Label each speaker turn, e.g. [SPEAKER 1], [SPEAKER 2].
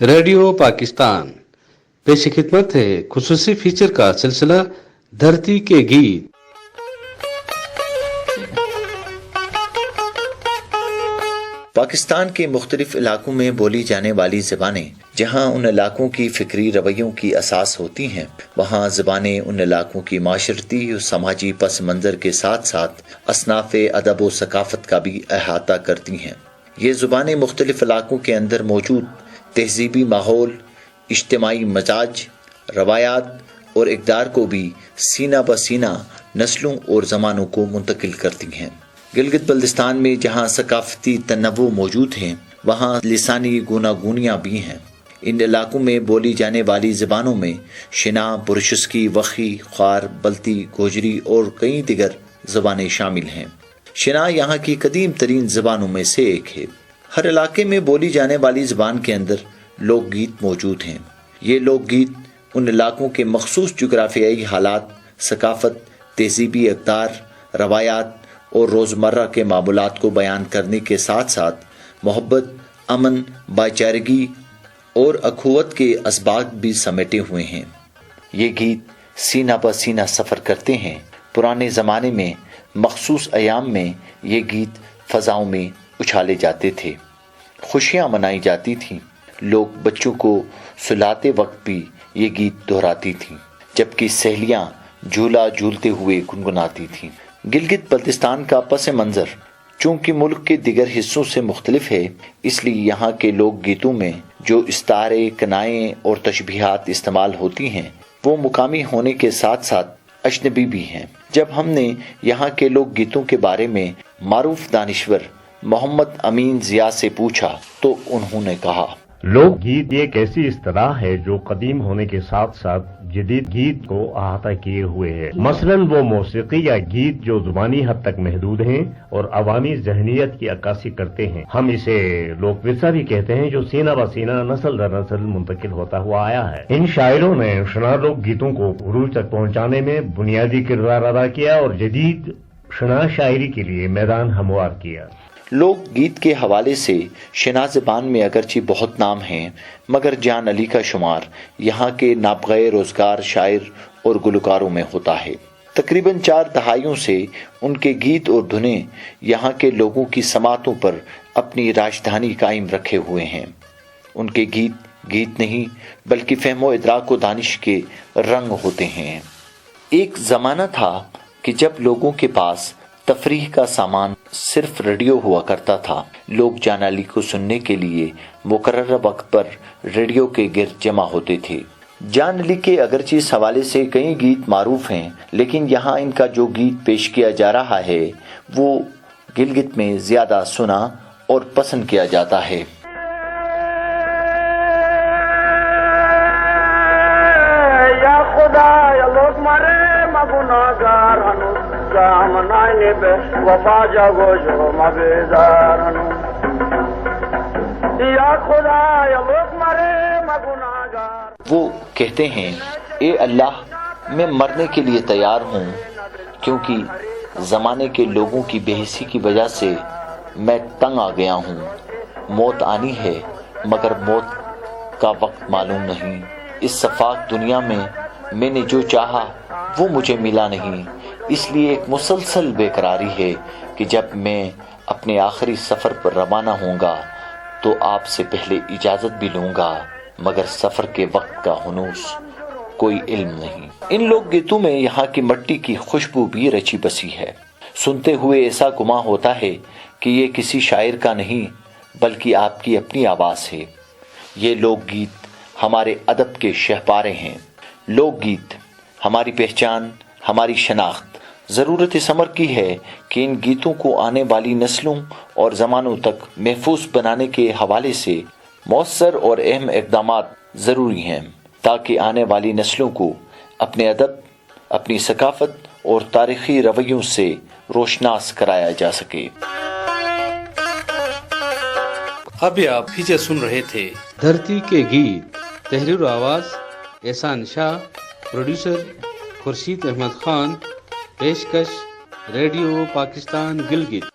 [SPEAKER 1] Radio Pakistan پیش خدمت ہے خصوصی فیچر کا سلسلہ دھرتی کے گیت۔
[SPEAKER 2] پاکستان کے مختلف علاقوں میں بولی جانے والی زبانیں جہاں ان علاقوں کی فکری رویوں کی اساس ہوتی ہیں، وہاں زبانیں ان علاقوں کی معاشرتی و سماجی پس منظر کے ساتھ ساتھ اصناف ادب و ثقافت کا بھی احاطہ کرتی ہیں۔ یہ زبانیں مختلف علاقوں کے اندر موجود تہذیبی ماحول، اجتماعی مزاج، روایات اور اقدار کو بھی سینہ بہ سینہ نسلوں اور زمانوں کو منتقل کرتی ہیں۔ گلگت بلتستان میں جہاں ثقافتی تنوع موجود ہیں، وہاں لسانی گوناگونیاں بھی ہیں۔ ان علاقوں میں بولی جانے والی زبانوں میں شنا، برشسکی، وخی، خوار، بلتی، گوجری اور کئی دیگر زبانیں شامل ہیں۔ شنا یہاں کی قدیم ترین زبانوں میں سے ایک ہے۔ ہر علاقے میں بولی جانے والی زبان کے اندر لوک گیت موجود ہیں۔ یہ لوک گیت ان علاقوں کے مخصوص جغرافیائی حالات، ثقافت، تہذیبی اقدار، روایات اور روزمرہ کے معمولات کو بیان کرنے کے ساتھ ساتھ محبت، امن، بھائی چارگی اور اخوت کے اسباق بھی سمیٹے ہوئے ہیں۔ یہ گیت سینہ بہ سینہ سفر کرتے ہیں۔ پرانے زمانے میں مخصوص ایام میں یہ گیت فضاؤں میں اچھالے جاتے تھے، خوشیاں منائی جاتی تھیں، لوگ بچوں کو سلاتے وقت بھی یہ گیت دہراتی تھیں، جبکہ سہیلیاں جھولا جھولتے ہوئے گنگناتی تھیں۔ گلگت بلتستان کا پس منظر چونکہ ملک کے دیگر حصوں سے مختلف ہے، اس لیے یہاں کے لوک گیتوں میں جو استعارے، کنائیں اور تشبیہات استعمال ہوتی ہیں وہ مقامی ہونے کے ساتھ ساتھ اجنبی بھی ہیں۔ جب ہم نے یہاں کے لوک گیتوں کے بارے میں معروف دانشور محمد امین ضیاء سے پوچھا تو انہوں نے کہا،
[SPEAKER 3] لوک گیت ایک ایسی اصطلاح ہے جو قدیم ہونے کے ساتھ ساتھ جدید گیت کو احاطہ کیے ہوئے ہے۔ مثلاً وہ موسیقی یا گیت جو زبانی حد تک محدود ہیں اور عوامی ذہنیت کی عکاسی کرتے ہیں۔ ہم اسے لوک ورثہ بھی کہتے ہیں، جو سینہ بہ سینہ نسل در نسل منتقل ہوتا ہوا آیا ہے۔ ان شاعروں نے شنا لوک گیتوں کو عروج تک پہنچانے میں بنیادی کردار ادا کیا اور جدید شنا شاعری کے لیے میدان ہموار کیا۔
[SPEAKER 2] لوک گیت کے حوالے سے شنا زبان میں اگرچہ بہت نام ہیں، مگر جان علی کا شمار یہاں کے نابغہ روزگار شاعر اور گلوکاروں میں ہوتا ہے۔ تقریباً 4 دہائیوں سے ان کے گیت اور دھنیں یہاں کے لوگوں کی سماعتوں پر اپنی راجدھانی قائم رکھے ہوئے ہیں۔ ان کے گیت گیت نہیں بلکہ فہم و ادراک و دانش کے رنگ ہوتے ہیں۔ ایک زمانہ تھا کہ جب لوگوں کے پاس تفریح کا سامان صرف ریڈیو ہوا کرتا تھا۔ لوگ جان علی کو سننے کے لیے مقررہ وقت پر ریڈیو کے گرد جمع ہوتے تھے۔ جان علی کے اگرچہ اس حوالے سے کئی گیت معروف ہیں، لیکن یہاں ان کا جو گیت پیش کیا جا رہا ہے وہ گلگت میں زیادہ سنا اور پسند کیا جاتا ہے۔
[SPEAKER 4] یا خدا یا لوگ مارے مگناگار ہنو سامنائنے بے وفا جاگو جو مبیزار ہنو یا خدا یا لوگ مارے مگناگار۔
[SPEAKER 2] وہ کہتے ہیں، اے اللہ میں مرنے کے لیے تیار ہوں، کیونکہ زمانے کے لوگوں کی بے حسی کی وجہ سے میں تنگ آ گیا ہوں۔ موت آنی ہے مگر موت کا وقت معلوم نہیں۔ اس شفاف دنیا میں نے جو چاہا وہ مجھے ملا نہیں، اس لیے ایک مسلسل بے قراری ہے کہ جب میں اپنے آخری سفر پر روانہ ہوں گا تو آپ سے پہلے اجازت بھی لوں گا، مگر سفر کے وقت کا ہنوز کوئی علم نہیں۔ ان لوک گیتوں میں یہاں کی مٹی کی خوشبو بھی رچی بسی ہے۔ سنتے ہوئے ایسا گمان ہوتا ہے کہ یہ کسی شاعر کا نہیں بلکہ آپ کی اپنی آواز ہے۔ یہ لوک گیت ہمارے ادب کے شہپارے ہیں۔ لوک گیت ہماری پہچان، ہماری شناخت۔ ضرورت اس امر کی ہے کہ ان گیتوں کو آنے والی نسلوں اور زمانوں تک محفوظ بنانے کے حوالے سے مؤثر اور اہم اقدامات ضروری ہیں، تاکہ آنے والی نسلوں کو اپنے ادب، اپنی ثقافت اور تاریخی رویوں سے روشناس کرایا جا سکے۔
[SPEAKER 1] ابھی آپ فیچر سن رہے تھے دھرتی کے گیت۔ تحریر و آواز احسان شاہ، پروڈیوسر خورشید احمد خان، پیشکش ریڈیو پاکستان گلگت۔